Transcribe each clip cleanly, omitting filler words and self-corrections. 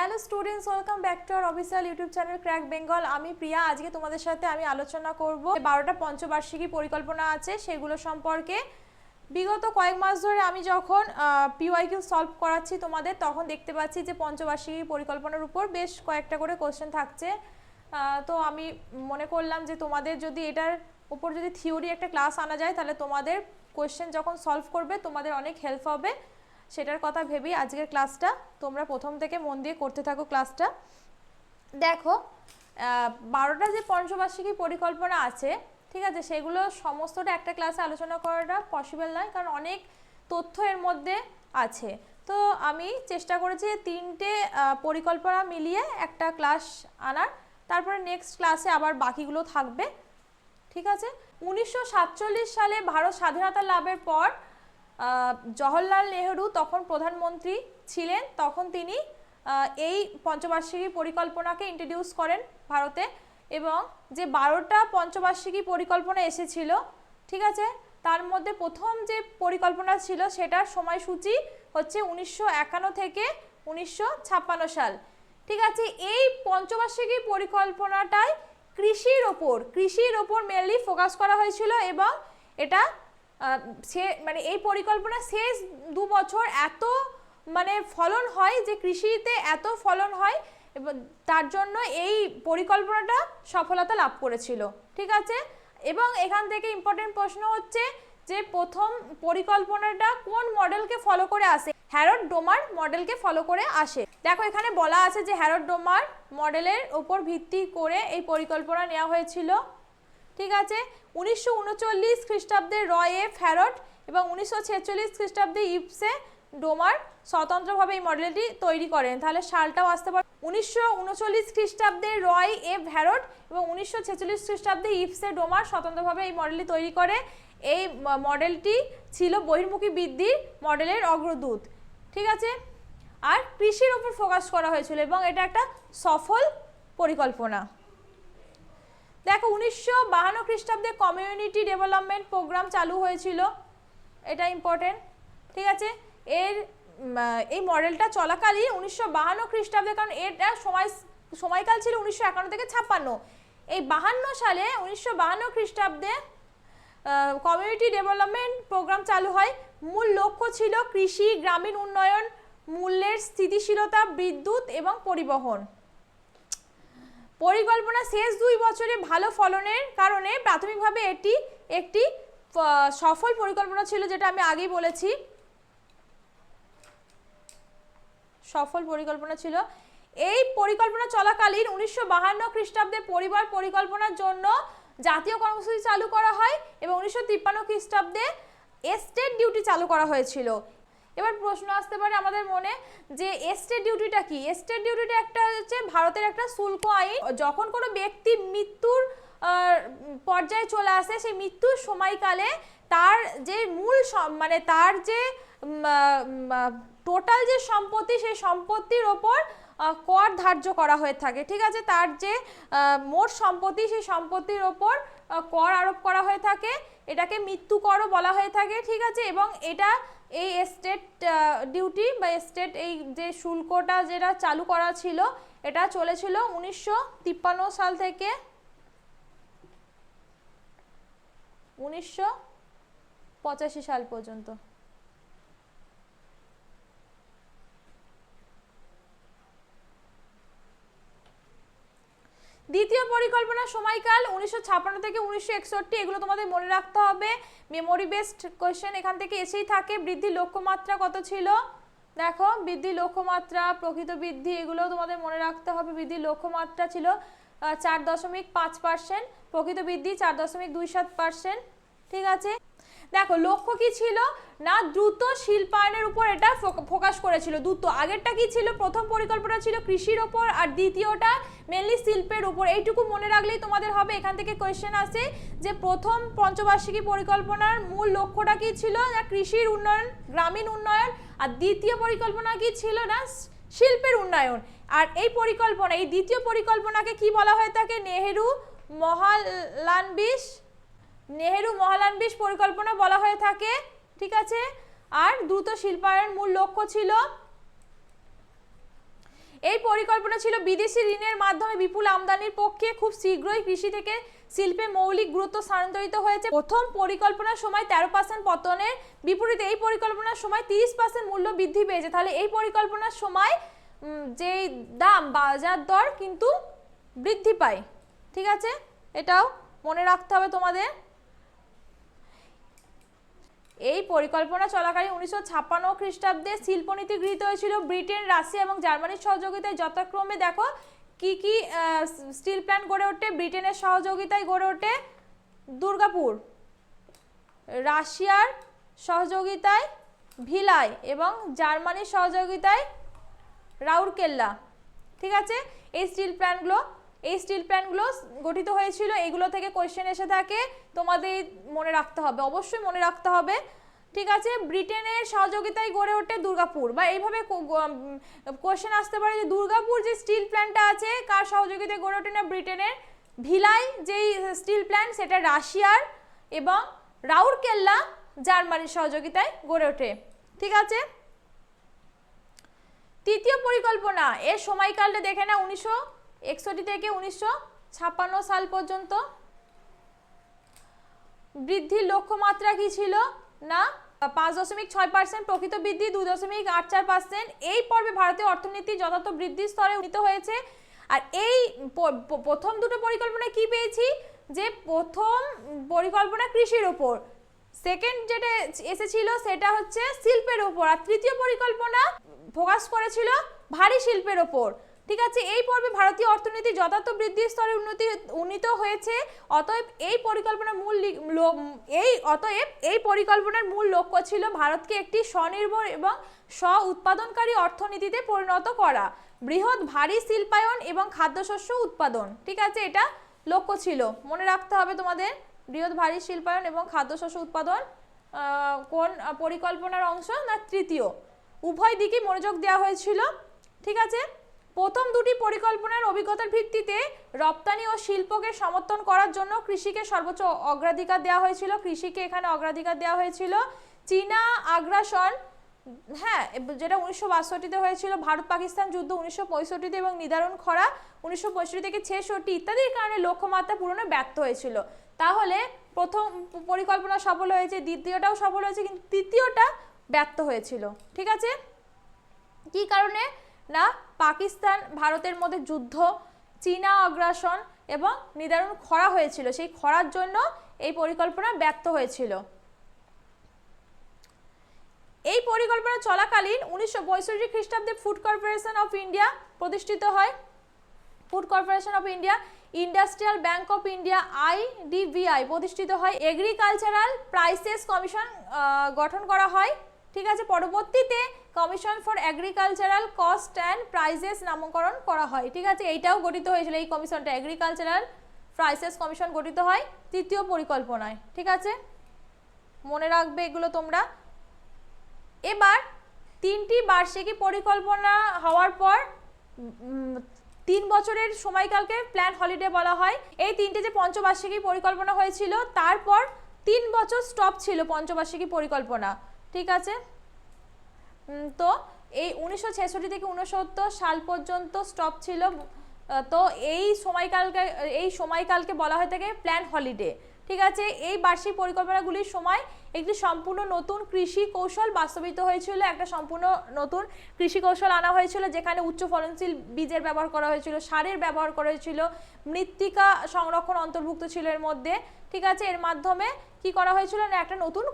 Hello students, welcome back to our official YouTube channel crack Bengal. আমি প্রিয়া। আজকে তোমাদের সাথে আমি আলোচনা করব 12টা পঞ্চবার্ষিকী পরিকল্পনা আছে সেগুলো সম্পর্কে। বিগত কয়েক মাস ধরে আমি যখন পিওয়াইকিউ সলভ করাচ্ছি তোমাদের, তখন দেখতে পাচ্ছি যে পঞ্চবার্ষিকী পরিকল্পনার উপর বেশ কয়েকটা করে কোশ্চেন থাকছে। তো আমি মনে করলাম যে তোমাদের যদি এটার উপর যদি থিওরি একটা ক্লাস আনা যায়, তাহলে তোমাদের কোশ্চেন যখন সলভ করবে তোমাদের অনেক হেল্প হবে। সেটার কথা ভেবেই আজকের ক্লাসটা। তোমরা প্রথম থেকে মন দিয়ে করতে থাকো ক্লাসটা। দেখো, 12টা যে পঞ্চবার্ষিকী পরিকল্পনা আছে, ঠিক আছে, সেগুলো সমস্তটা একটা ক্লাসে আলোচনা করাটা পসিবল নয়, কারণ অনেক তথ্য এর মধ্যে আছে। তো আমি চেষ্টা করেছি 3টে পরিকল্পনা মিলিয়ে একটা ক্লাস আনার, তারপরে নেক্সট ক্লাসে আবার বাকিগুলো থাকবে, ঠিক আছে। 1947 সালে ভারত স্বাধীনতা লাভের পর জওহরলাল নেহেরু তখন প্রধানমন্ত্রী ছিলেন, তখন তিনি এই পঞ্চবার্ষিকী পরিকল্পনাকে ইন্ট্রোডিউস করেন ভারতে। এবং যে 12টা পঞ্চবার্ষিকী পরিকল্পনা এসেছিল, ঠিক আছে, তার মধ্যে প্রথম যে পরিকল্পনা ছিল সেটার সময়সূচি হচ্ছে 1951 থেকে 1956 সাল, ঠিক আছে। এই পঞ্চবার্ষিকী পরিকল্পনাটাই কৃষির ওপর মেনলি ফোকাস করা হয়েছিল। এবং এটা মানে এই পরিকল্পনা শেষ 2 বছর এত মানে ফলন হয়, যে কৃষিতে এত ফলন হয়, এবং তার জন্য এই পরিকল্পনাটা সফলতা লাভ করেছিল, ঠিক আছে। এবং এখান থেকে ইম্পর্টেন্ট প্রশ্ন হচ্ছে যে প্রথম পরিকল্পনাটা কোন মডেলকে ফলো করে আসে? হ্যারড-ডোমার মডেলকে ফলো করে আসে। দেখো, এখানে বলা আছে যে হ্যারড-ডোমার মডেলের উপর ভিত্তি করে এই পরিকল্পনা নেওয়া হয়েছিল, ঠিক আছে। 1939 খ্রিস্টাব্দে রয় এফ হ্যারড এবং 1946 খ্রিস্টাব্দে ইভসে ডোমার স্বতন্ত্রভাবে এই মডেলটি তৈরি করেন। তাহলে সালটাও আসতে পারে 1939 খ্রিস্টাব্দে রয় এফ হ্যারড এবং 1946 খ্রিস্টাব্দে ইভসে ডোমার স্বতন্ত্রভাবে এই মডেলটি তৈরি করে। এই মডেলটি ছিল বহির্মুখী বৃদ্ধির মডেলের অগ্রদূত, ঠিক আছে। আর কৃষির উপর ফোকাস করা হয়েছিল এবং এটা একটা সফল পরিকল্পনা। দেখো, 1952 খ্রিস্টাব্দে কমিউনিটি ডেভেলপমেন্ট প্রোগ্রাম চালু হয়েছিল, এটা ইম্পর্টেন্ট, ঠিক আছে। এই মডেলটা চলাকালীন 1952 খ্রিস্টাব্দে, কারণ এটা সময়কাল ছিল 1951 থেকে 56। এই 52 সালে 1952 খ্রিস্টাব্দে কমিউনিটি ডেভেলপমেন্ট প্রোগ্রাম চালু হয়। মূল লক্ষ্য ছিল কৃষি, গ্রামীণ উন্নয়ন, মূল্যের স্থিতিশীলতা, বিদ্যুৎ এবং পরিবহন। পরিকল্পনা শেষ 2 বছরে ভালো ফলনের কারণে প্রাথমিকভাবে এটি একটি সফল পরিকল্পনা ছিল, যেটা আমি আগেই বলেছি, সফল পরিকল্পনা ছিল। এই পরিকল্পনা চলাকালীন 1952 খ্রিস্টাব্দে পরিবার পরিকল্পনার জন্য জাতীয় কর্মসূচি চালু করা হয় এবং 1953 খ্রিস্টাব্দে এস্টেট ডিউটি চালু করা হয়েছিল। এবার প্রশ্ন আসতে পারে আমাদের মনে যে এস্টেট ডিউটিটা কি? এস্টেট ডিউটিটা একটা হচ্ছে ভারতের একটা শুল্ক আইন। যখন কোনো ব্যক্তি মৃত্যুর পর্যায়ে চলে আসে, সেই মৃত্যুর সময়কালে তার যে মূল মানে তার যে টোটাল যে সম্পত্তি, সেই সম্পত্তির ওপর কর ধার্য করা হয়ে থাকে, ঠিক আছে। তার যে মোট সম্পত্তি, সেই সম্পত্তির ওপর কর আরোপ করা হয়ে থাকে, এটাকে মৃত্যু করও বলা হয়ে থাকে, ঠিক আছে। এবং এটা এই এস্টেট ডিউটি বা এস্টেট এই যে শুল্কটা যেটা চালু করা ছিল, এটা চলেছিল 1953 সাল থেকে 1985 সাল পর্যন্ত। দ্বিতীয় পরিকল্পনার সময়কাল 1956 থেকে 1961, এগুলো তোমাদের মনে রাখতে হবে, মেমোরি বেসড কোশ্চেন এখান থেকে এসেই থাকে। বৃদ্ধির লক্ষ্যমাত্রা কত ছিল? দেখো, বৃদ্ধির লক্ষ্যমাত্রা, প্রকৃত বৃদ্ধি, এগুলো তোমাদের মনে রাখতে হবে। বৃদ্ধির লক্ষ্যমাত্রা ছিল 4.5%, প্রকৃত বৃদ্ধি 4.27%, ঠিক আছে। দেখো, লক্ষ্য কি ছিল না, দ্রুত শিল্পায়নের উপর এটা ফোকাস করেছিল। দ্রুত, আগেরটা কি ছিল? প্রথম পরিকল্পনা ছিল কৃষির ওপর, আর দ্বিতীয়টা মেনলি শিল্পের উপর। এইটুকু মনে রাখলেই তোমাদের হবে। এখান থেকে কোয়েশ্চেন আসে যে প্রথম পঞ্চবার্ষিকী পরিকল্পনার মূল লক্ষ্যটা কি ছিল? না কৃষির উন্নয়ন, গ্রামীণ উন্নয়ন। আর দ্বিতীয় পরিকল্পনা কি ছিল? না শিল্পের উন্নয়ন। আর এই পরিকল্পনা, এই দ্বিতীয় পরিকল্পনাকে কি বলা হয়ে থাকে? নেহেরু মহালানবিশ পরিকল্পনা বলা হয়ে থাকে, ঠিক আছে। আর দ্রুত শিল্পায়ন মূল লক্ষ্য ছিল। এই পরিকল্পনা ছিল বিদেশি ঋণের মাধ্যমে বিপুল আমদানির পক্ষে খুব শীঘ্রই কৃষি থেকে শিল্পে মৌলিক গুরুত্ব স্থানান্তরিত হয়েছে। প্রথম পরিকল্পনার সময় 13% পতনের বিপরীতে এই পরিকল্পনার সময় 30% মূল্য বৃদ্ধি পেয়েছে। তাহলে এই পরিকল্পনার সময় যে দাম বাজার দর কিন্তু বৃদ্ধি পায়। ঠিক আছে, এটাও মনে রাখতে হবে তোমাদের। এই পরিকল্পনা চলাকালীন 1956 খ্রিস্টাব্দে শিল্পনীতি গৃহীত হয়েছিল ব্রিটেন, রাশিয়া এবং জার্মানির সহযোগিতায়। যথাক্রমে দেখো কি কি স্টিল প্ল্যান্ট গড়ে ওঠে। ব্রিটেনের সহযোগিতায় গড়ে ওঠে দুর্গাপুর, রাশিয়ার সহযোগিতায় ভিলাই এবং জার্মানির সহযোগিতায় রাউরকেল্লা। ঠিক আছে, এই স্টিল প্ল্যান্টগুলো গঠিত হয়েছিল। এগুলো থেকে কোয়েশ্চেন এসে থাকে, তোমাদের মনে রাখতে হবে, অবশ্যই মনে রাখতে হবে। ঠিক আছে, ব্রিটেনের সহযোগিতায় গড়ে ওঠে দুর্গাপুর, বা এইভাবে কোয়েশ্চেন আসতে পারে যে দুর্গাপুর যে স্টিল প্ল্যান্টটা আছে কার সহযোগিতায় গড়ে ওঠে, না ব্রিটেনের। ভিলাই যেই স্টিল প্ল্যান্ট সেটা রাশিয়ার, এবং রাউরকেল্লা জার্মানির সহযোগিতায় গড়ে ওঠে। ঠিক আছে, তৃতীয় পরিকল্পনা এর সময়কালটা দেখে না, 1961 থেকে 1956 সাল পর্যন্ত। বৃদ্ধির লক্ষ্যমাত্রা কি ছিল, না 5.6% প্রকৃত বৃদ্ধি, 2.84%। এই পর্বে ভারতীয় অর্থনীতি যথাযথ বৃদ্ধির স্তরে উন্নীত হয়েছে। আর এই প্রথম দুটো পরিকল্পনা কি পেয়েছি, যে প্রথম পরিকল্পনা কৃষির ওপর, সেকেন্ড যেটা এসেছিল সেটা হচ্ছে শিল্পের ওপর, আর তৃতীয় পরিকল্পনা ফোকাস করেছিল ভারী শিল্পের ওপর। ঠিক আছে, এই পর্বে ভারতীয় অর্থনীতি যথাযথ বৃদ্ধির স্তরে উন্নীত হয়েছে। অতএব এই পরিকল্পনার মূল লক্ষ্য ছিল ভারতকে একটি স্বনির্ভর এবং স্ব উৎপাদনকারী অর্থনীতিতে পরিণত করা, বৃহৎ ভারী শিল্পায়ন এবং খাদ্যশস্য উৎপাদন। ঠিক আছে, এটা লক্ষ্য ছিল, মনে রাখতে হবে তোমাদের। বৃহৎ ভারী শিল্পায়ন এবং খাদ্যশস্য উৎপাদন কোন পরিকল্পনার অংশ, না তৃতীয়। উভয় দিকেই মনোযোগ দেওয়া হয়েছিল। ঠিক আছে, প্রথম দুটি পরিকল্পনার অভিজ্ঞতার ভিত্তিতে রপ্তানি ও শিল্পকে সমর্থন করার জন্য কৃষিকে সর্বোচ্চ অগ্রাধিকার দেওয়া হয়েছিল। কৃষিকে এখানে অগ্রাধিকার দেওয়া হয়েছিল। চীনা আগ্রাসন, হ্যাঁ, যেটা 1962-তে হয়েছিল, ভারত পাকিস্তান যুদ্ধ 1965-তে এবং নিদারুণ খরা 1965 থেকে 66 ইত্যাদির কারণে লক্ষ্যমাত্রা পূরণে ব্যর্থ হয়েছিল। তাহলে প্রথম পরিকল্পনা সফল হয়েছে, দ্বিতীয়টাও সফল হয়েছে, কিন্তু তৃতীয়টা ব্যর্থ হয়েছিল। ঠিক আছে, কি কারণে, না পাকিস্তান ভারতের মধ্যে যুদ্ধ, চীনা আগ্রাসন এবং নিদারুণ খরা হয়েছিল, সেই খরার জন্য এই পরিকল্পনা ব্যর্থ হয়েছিল। এই পরিকল্পনা চলাকালীন 1965 খ্রিস্টাব্দে ফুড কর্পোরেশন অফ ইন্ডিয়া প্রতিষ্ঠিত হয়। Food corporation of India, industrial bank of India IDBI প্রতিষ্ঠিত হয়। এগ্রিকালচারাল প্রাইসেস কমিশন গঠন করা হয়। ঠিক আছে, পরবর্তীতে commission for agricultural cost and prices নামকরণ করা হয়। ঠিক আছে, এইটাও গঠিত হয়েছিল, এই কমিশনটা এগ্রিকালচারাল প্রাইসেস কমিশন গঠিত হয় তৃতীয় পরিকল্পনায়। ঠিক আছে, মনে রাখবে এগুলো তোমরা। এবার তিনটি বার্ষিকী পরিকল্পনা হওয়ার পর 3 বছরের সময়কালকে প্ল্যান হলিডে বলা হয়। এই তিনটে যে পঞ্চবার্ষিকী পরিকল্পনা হয়েছিল, তারপর 3 বছর স্টপ ছিল পঞ্চবার্ষিকী পরিকল্পনা। ঠিক আছে, তো এই 1966 থেকে 69 সাল পর্যন্ত স্টপ ছিল। তো এই সময়কালকে বলা হয়ে থাকে প্ল্যান হলিডে। ঠিক আছে, এই বার্ষিক পরিকল্পনাগুলির সময় একটি সম্পূর্ণ নতুন কৃষি কৌশল বাস্তবিত হয়েছিল। একটা সম্পূর্ণ নতুন কৃষি কৌশল আনা হয়েছিল, যেখানে উচ্চ ফলনশীল বীজের ব্যবহার করা হয়েছিল, সারের ব্যবহার করা হয়েছিল, মৃত্তিকা সংরক্ষণ অন্তর্ভুক্ত ছিল এর মধ্যে। ঠিক আছে, এর মাধ্যমে কি করা হয়েছিল, না একটা নতুন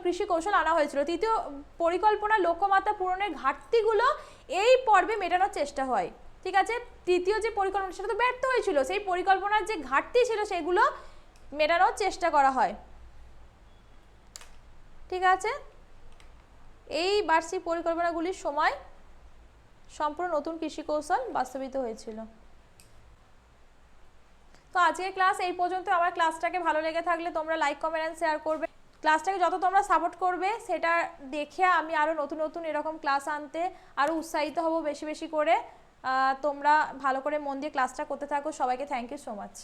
কৃষি কৌশল আনা হয়েছিল। তৃতীয় পরিকল্পনার লক্ষ্যমাত্রা পূরণের ঘাটতিগুলো এই পর্বে মেটানোর চেষ্টা হয়। ঠিক আছে, তৃতীয় যে পরিকল্পনা সেটা তো ব্যর্থ হয়েছিল, সেই পরিকল্পনার যে ঘাটতি ছিল সেগুলো মেটানোর চেষ্টা করা হয়। ঠিক আছে, এই বার্ষিক পরিকল্পনাগুলির সময় সম্পূর্ণ নতুন কৃষি কৌশল বাস্তবিত হয়েছিল। তো আজকের ক্লাস এই পর্যন্ত। আমার ক্লাসটাকে ভালো লেগে থাকলে তোমরা লাইক, কমেন্ট এন্ড শেয়ার করবে। ক্লাসটাকে যত তোমরা সাপোর্ট করবে, সেটা দেখে আমি আরও নতুন নতুন এরকম ক্লাস আনতে আরও উৎসাহিত হব বেশি বেশি করে। তোমরা ভালো করে মন দিয়ে ক্লাসটা করতে থাকো। সবাইকে থ্যাংক ইউ সো মাচ।